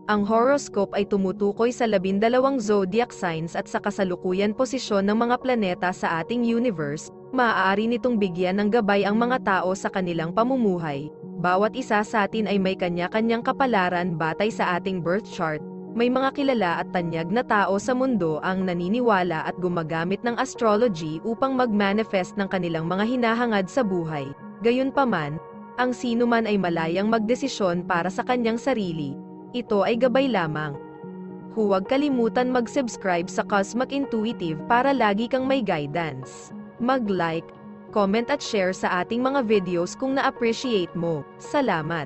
Ang horoscope ay tumutukoy sa 12 zodiac signs at sa kasalukuyan posisyon ng mga planeta sa ating universe. Maaari nitong bigyan ng gabay ang mga tao sa kanilang pamumuhay. Bawat isa sa atin ay may kanya-kanyang kapalaran batay sa ating birth chart. May mga kilala at tanyag na tao sa mundo ang naniniwala at gumagamit ng astrology upang mag-manifest ng kanilang mga hinahangad sa buhay. Gayunpaman, ang sinuman ay malayang magdesisyon para sa kanyang sarili. Ito ay gabay lamang. Huwag kalimutan mag-subscribe sa Cosmic Intuitive para lagi kang may guidance. Mag-like, comment at share sa ating mga videos kung na-appreciate mo. Salamat!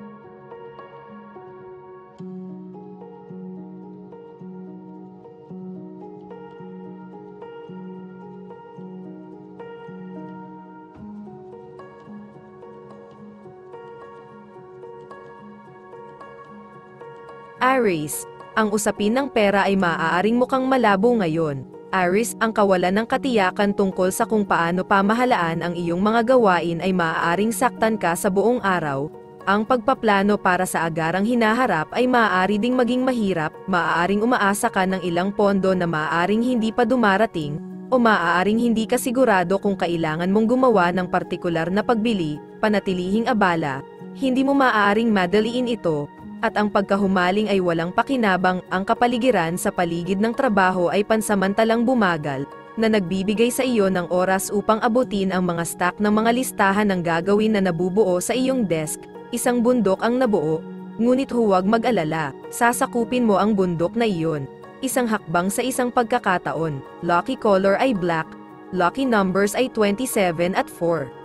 Aries, ang usapin ng pera ay maaaring mukhang malabo ngayon. Aries, ang kawalan ng katiyakan tungkol sa kung paano pamahalaan ang iyong mga gawain ay maaaring saktan ka sa buong araw. Ang pagpaplano para sa agarang hinaharap ay maaari ding maging mahirap, maaaring umaasa ka ng ilang pondo na maaaring hindi pa dumarating, o maaaring hindi ka sigurado kung kailangan mong gumawa ng partikular na pagbili, panatilihing abala, hindi mo maaaring madaliin ito. At ang pagkahumaling ay walang pakinabang, ang kapaligiran sa paligid ng trabaho ay pansamantalang bumagal, na nagbibigay sa iyo ng oras upang abutin ang mga stack ng mga listahan ng gagawin na nabubuo sa iyong desk. Isang bundok ang nabuo, ngunit huwag mag-alala, sasakupin mo ang bundok na iyon. Isang hakbang sa isang pagkakataon. Lucky color ay black, lucky numbers ay 27 at 4.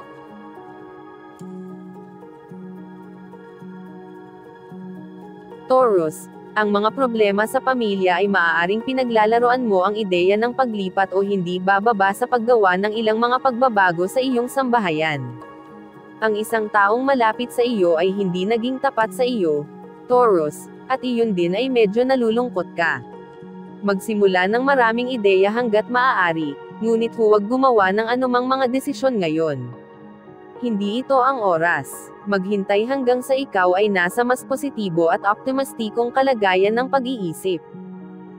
Taurus, ang mga problema sa pamilya ay maaaring pinaglalaroan mo ang ideya ng paglipat o hindi bababa sa paggawa ng ilang mga pagbabago sa iyong sambahayan. Ang isang taong malapit sa iyo ay hindi naging tapat sa iyo, Taurus, at iyon din ay medyo nalulungkot ka. Magsimula ng maraming ideya hanggat maaari, ngunit huwag gumawa ng anumang mga desisyon ngayon. Hindi ito ang oras. Maghintay hanggang sa ikaw ay nasa mas positibo at optimistikong kalagayan ng pag-iisip.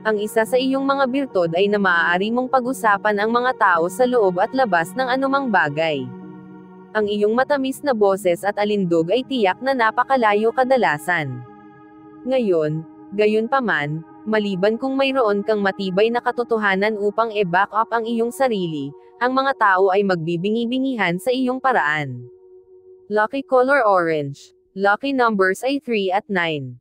Ang isa sa iyong mga birtud ay na maaari mong pag-usapan ang mga tao sa loob at labas ng anumang bagay. Ang iyong matamis na boses at alindog ay tiyak na napakalayo kadalasan. Ngayon, gayunpaman, maliban kung mayroon kang matibay na katotohanan upang i-back up ang iyong sarili, ang mga tao ay magbibingi-bingihan sa iyong paraan. Lucky color orange. Lucky numbers ay 3 at 9.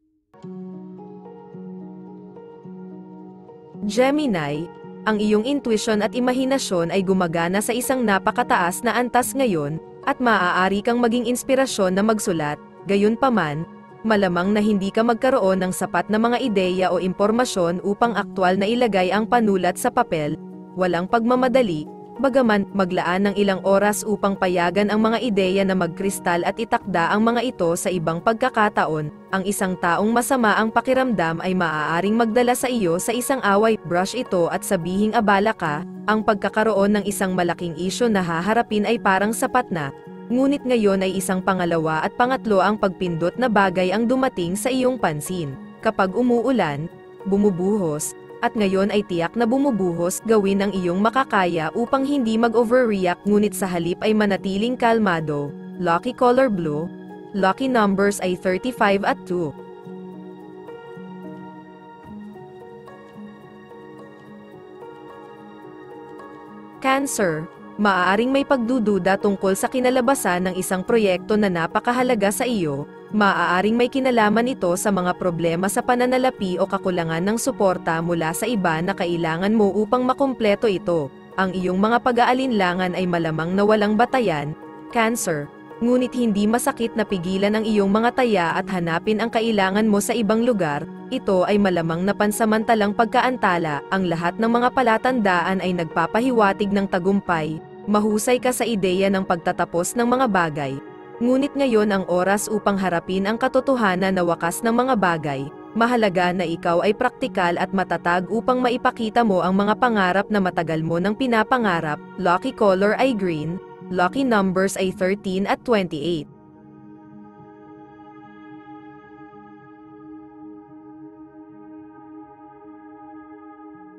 Gemini, ang iyong intuition at imahinasyon ay gumagana sa isang napakataas na antas ngayon, at maaari kang maging inspirasyon na magsulat. Gayunpaman, malamang na hindi ka magkaroon ng sapat na mga ideya o impormasyon upang aktwal na ilagay ang panulat sa papel. Walang pagmamadali, bagaman maglaan ng ilang oras upang payagan ang mga ideya na magkristal at itakda ang mga ito sa ibang pagkakataon. Ang isang taong masama ang pakiramdam ay maaaring magdala sa iyo sa isang away. Brush ito at sabihing abala ka. Ang pagkakaroon ng isang malaking isyu na haharapin ay parang sapat na, ngunit ngayon ay isang pangalawa at pangatlo ang pagpindot na bagay ang dumating sa iyong pansin. Kapag umuulan, bumubuhos, at ngayon ay tiyak na bumubuhos, gawin ang iyong makakaya upang hindi mag-overreact ngunit sa halip ay manatiling kalmado. Lucky color blue. Lucky numbers ay 35 at 2. Cancer, maaaring may pagdududa tungkol sa kinalabasan ng isang proyekto na napakahalaga sa iyo. Maaaring may kinalaman ito sa mga problema sa pananalapi o kakulangan ng suporta mula sa iba na kailangan mo upang makumpleto ito. Ang iyong mga pag-aalinlangan ay malamang na walang batayan, Cancer, ngunit hindi masakit na pigilan ang iyong mga taya at hanapin ang kailangan mo sa ibang lugar. Ito ay malamang na pansamantalang pagkaantala. Ang lahat ng mga palatandaan ay nagpapahiwatig ng tagumpay. Mahusay ka sa ideya ng pagtatapos ng mga bagay. Ngunit ngayon ang oras upang harapin ang katotohanan na wakas ng mga bagay. Mahalaga na ikaw ay praktikal at matatag upang maipakita mo ang mga pangarap na matagal mo nang pinapangarap. Lucky color ay green. Lucky numbers ay 13 at 28.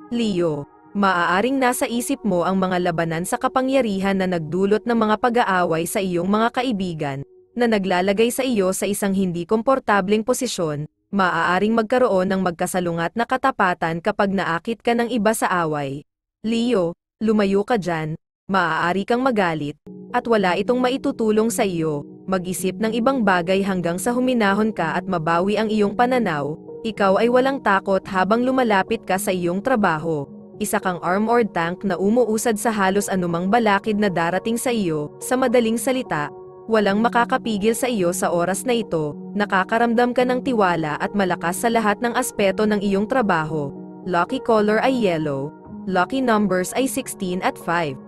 Leo, maaaring nasa isip mo ang mga labanan sa kapangyarihan na nagdulot ng mga pag-aaway sa iyong mga kaibigan, na naglalagay sa iyo sa isang hindi komportableng posisyon. Maaaring magkaroon ng magkasalungat na katapatan kapag naakit ka ng iba sa away. Leo, lumayo ka dyan, maaari kang magalit, at wala itong maitutulong sa iyo. Mag-isip ng ibang bagay hanggang sa huminahon ka at mabawi ang iyong pananaw. Ikaw ay walang takot habang lumalapit ka sa iyong trabaho. Isa kang armored tank na umuusad sa halos anumang balakid na darating sa iyo. Sa madaling salita, walang makakapigil sa iyo sa oras na ito. Nakakaramdam ka ng tiwala at malakas sa lahat ng aspeto ng iyong trabaho. Lucky color ay yellow. Lucky numbers ay 16 at 5.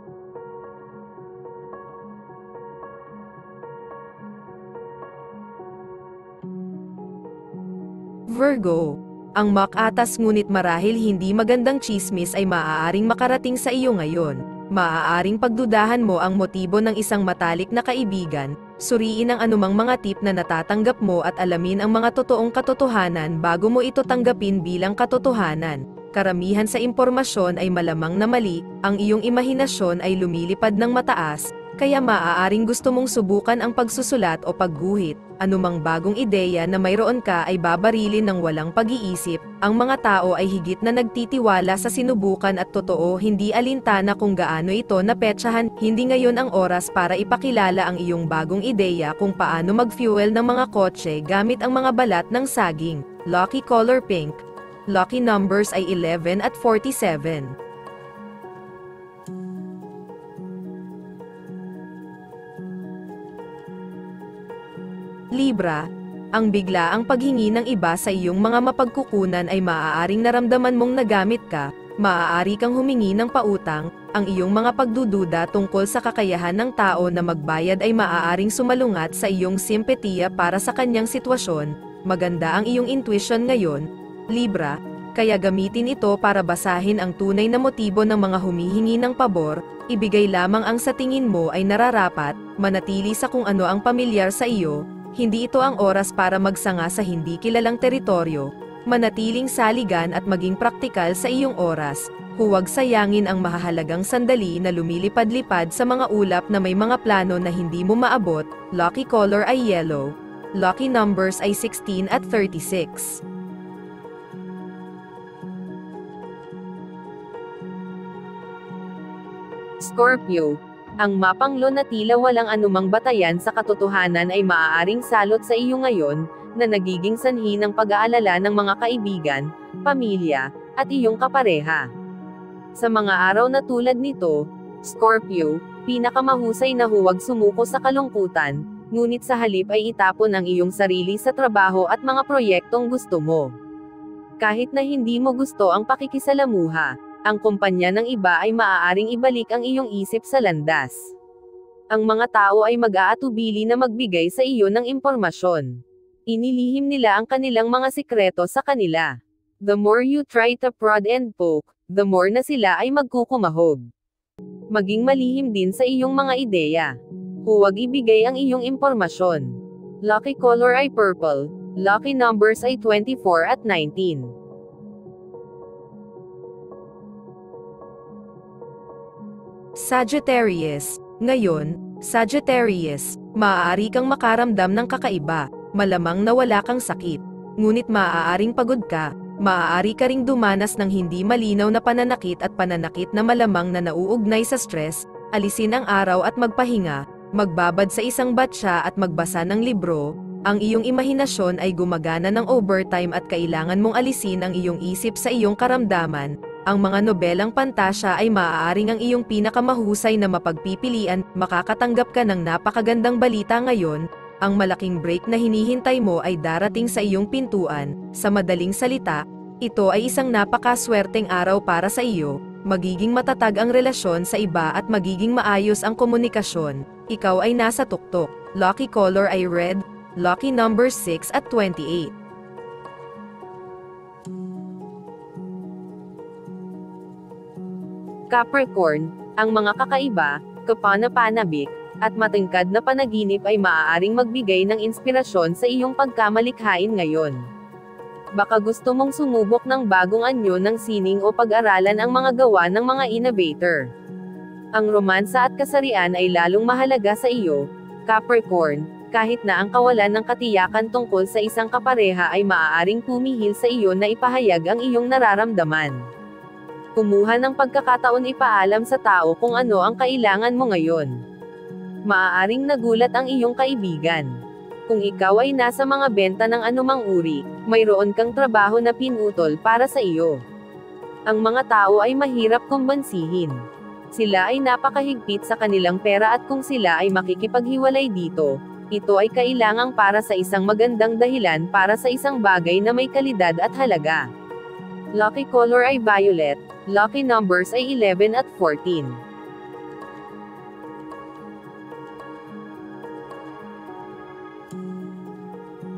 Virgo, ang makatas ngunit marahil hindi magandang chismis ay maaaring makarating sa iyo ngayon. Maaaring pagdudahan mo ang motibo ng isang matalik na kaibigan, suriin ang anumang mga tip na natatanggap mo at alamin ang mga totoong katotohanan bago mo ito tanggapin bilang katotohanan. Karamihan sa impormasyon ay malamang na mali, ang iyong imahinasyon ay lumilipad ng mataas, kaya maaaring gusto mong subukan ang pagsusulat o pagguhit. Anumang bagong ideya na mayroon ka ay babarilin ng walang pag-iisip. Ang mga tao ay higit na nagtitiwala sa sinubukan at totoo, hindi alintana kung gaano ito napetsahan. Hindi ngayon ang oras para ipakilala ang iyong bagong ideya kung paano mag-fuel ng mga kotse gamit ang mga balat ng saging. Lucky color pink. Lucky numbers ay 11 at 47. Libra, ang biglaang paghingi ng iba sa iyong mga mapagkukunan ay maaaring naramdaman mong nagamit ka. Maaari kang humingi ng pautang. Ang iyong mga pagdududa tungkol sa kakayahan ng tao na magbayad ay maaaring sumalungat sa iyong simpatiya para sa kanyang sitwasyon. Maganda ang iyong intuition ngayon, Libra, kaya gamitin ito para basahin ang tunay na motibo ng mga humihingi ng pabor. Ibigay lamang ang sa tingin mo ay nararapat, manatili sa kung ano ang pamilyar sa iyo. Hindi ito ang oras para magsanga sa hindi kilalang teritoryo. Manatiling saligan at maging praktikal sa iyong oras. Huwag sayangin ang mahahalagang sandali na lumilipad-lipad sa mga ulap na may mga plano na hindi mo maabot. Lucky color ay yellow. Lucky numbers ay 16 at 36. Scorpio, ang mapanglo na tila walang anumang batayan sa katotohanan ay maaaring salot sa iyo ngayon, na nagiging sanhi ng pag-aalala ng mga kaibigan, pamilya, at iyong kapareha. Sa mga araw na tulad nito, Scorpio, pinakamahusay na huwag sumuko sa kalungkutan, ngunit sa halip ay itapon ang iyong sarili sa trabaho at mga proyektong gusto mo. Kahit na hindi mo gusto ang pakikisalamuha, ang kumpanya ng iba ay maaaring ibalik ang iyong isip sa landas. Ang mga tao ay mag-aatubili na magbigay sa iyo ng impormasyon. Inilihim nila ang kanilang mga sikreto sa kanila. The more you try to prod and poke, the more na sila ay magkukumahog. Maging malihim din sa iyong mga ideya. Huwag ibigay ang iyong impormasyon. Lucky color ay purple. Lucky numbers ay 24 at 19. Sagittarius, ngayon, Sagittarius, maaari kang makaramdam ng kakaiba, malamang na wala kang sakit. Ngunit maaaring pagod ka, maaari ka ring dumanas ng hindi malinaw na pananakit at pananakit na malamang na nauugnay sa stress. Alisin ang araw at magpahinga, magbabad sa isang batsa at magbasa ng libro. Ang iyong imahinasyon ay gumagana ng overtime at kailangan mong alisin ang iyong isip sa iyong karamdaman. Ang mga nobelang pantasya ay maaaring ang iyong pinakamahusay na mapagpipilian. Makakatanggap ka ng napakagandang balita ngayon. Ang malaking break na hinihintay mo ay darating sa iyong pintuan. Sa madaling salita, ito ay isang napakaswerteng araw para sa iyo. Magiging matatag ang relasyon sa iba at magiging maayos ang komunikasyon. Ikaw ay nasa tuktok. Lucky color ay red. Lucky number 6 at 28. Capricorn, ang mga kakaiba, kapanapanabik, at matingkad na panaginip ay maaaring magbigay ng inspirasyon sa iyong pagkamalikhain ngayon. Baka gusto mong sumubok ng bagong anyo ng sining o pag-aralan ang mga gawa ng mga innovator. Ang romansa at kasarian ay lalong mahalaga sa iyo, Capricorn, kahit na ang kawalan ng katiyakan tungkol sa isang kapareha ay maaaring pumihil sa iyo na ipahayag ang iyong nararamdaman. Kumuha ng pagkakataon ipaalam sa tao kung ano ang kailangan mo ngayon. Maaaring nagulat ang iyong kaibigan. Kung ikaw ay nasa mga benta ng anumang uri, mayroon kang trabaho na pinutol para sa iyo. Ang mga tao ay mahirap kumbansihin. Sila ay napakahigpit sa kanilang pera at kung sila ay makikipaghiwalay dito, ito ay kailangang para sa isang magandang dahilan para sa isang bagay na may kalidad at halaga. Lucky color ay violet, lucky numbers ay 11 at 14.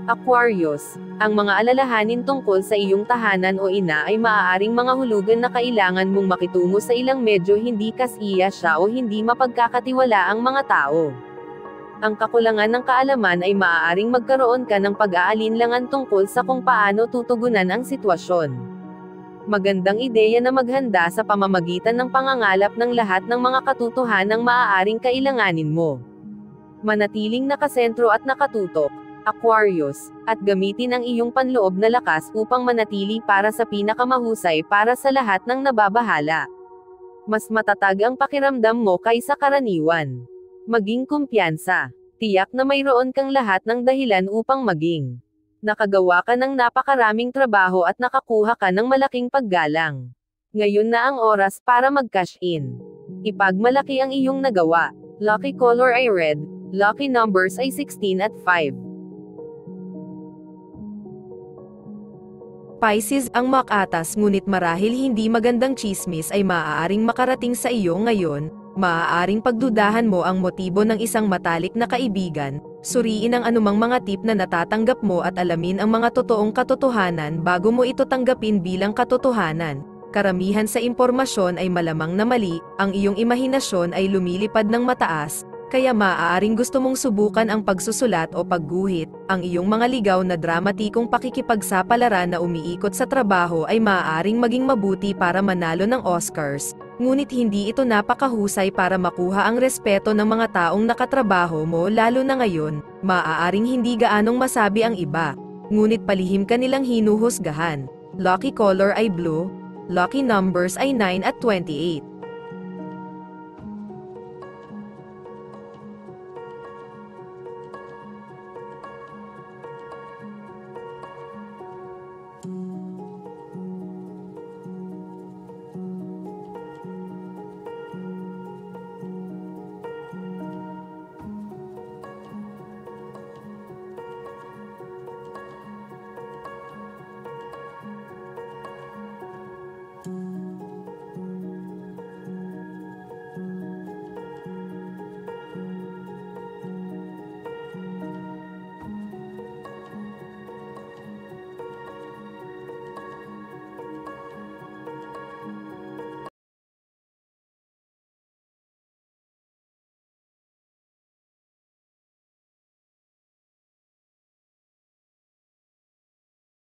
Aquarius, ang mga alalahanin tungkol sa iyong tahanan o ina ay maaaring mga hulugan na kailangan mong makitungo sa ilang medyo hindi kasiya siya o hindi mapagkakatiwala ang mga tao. Ang kakulangan ng kaalaman ay maaaring magkaroon ka ng pag-aalinlangan tungkol sa kung paano tutugunan ang sitwasyon. Magandang ideya na maghanda sa pamamagitan ng pangangalap ng lahat ng mga katotohanang maaaring kailanganin mo. Manatiling nakasentro at nakatutok, Aquarius, at gamitin ang iyong panloob na lakas upang manatili para sa pinakamahusay para sa lahat ng nababahala. Mas matatag ang pakiramdam mo kaysa karaniwan. Maging kumpiyansa. Tiyak na mayroon kang lahat ng dahilan upang maging. Nakagawa ka ng napakaraming trabaho at nakakuha ka ng malaking paggalang. Ngayon na ang oras para mag-cash in. Ipagmalaki ang iyong nagawa. Lucky color ay red, lucky numbers ay 16 at 5. Pisces, ang makatas ngunit marahil hindi magandang tsismis ay maaaring makarating sa iyo ngayon. Maaaring pagdudahan mo ang motibo ng isang matalik na kaibigan, suriin ang anumang mga tip na natatanggap mo at alamin ang mga totoong katotohanan bago mo ito tanggapin bilang katotohanan. Karamihan sa impormasyon ay malamang na mali, ang iyong imahinasyon ay lumilipad ng mataas, kaya maaaring gusto mong subukan ang pagsusulat o pagguhit. Ang iyong mga ligaw na dramatikong pakikipagsapalaran na umiikot sa trabaho ay maaaring maging mabuti para manalo ng Oscars, ngunit hindi ito napakahusay para makuha ang respeto ng mga taong nakatrabaho mo lalo na ngayon, maaaring hindi gaanong masabi ang iba, ngunit palihim ka nilang hinuhusgahan. Lucky color ay blue, lucky numbers ay 9 at 28.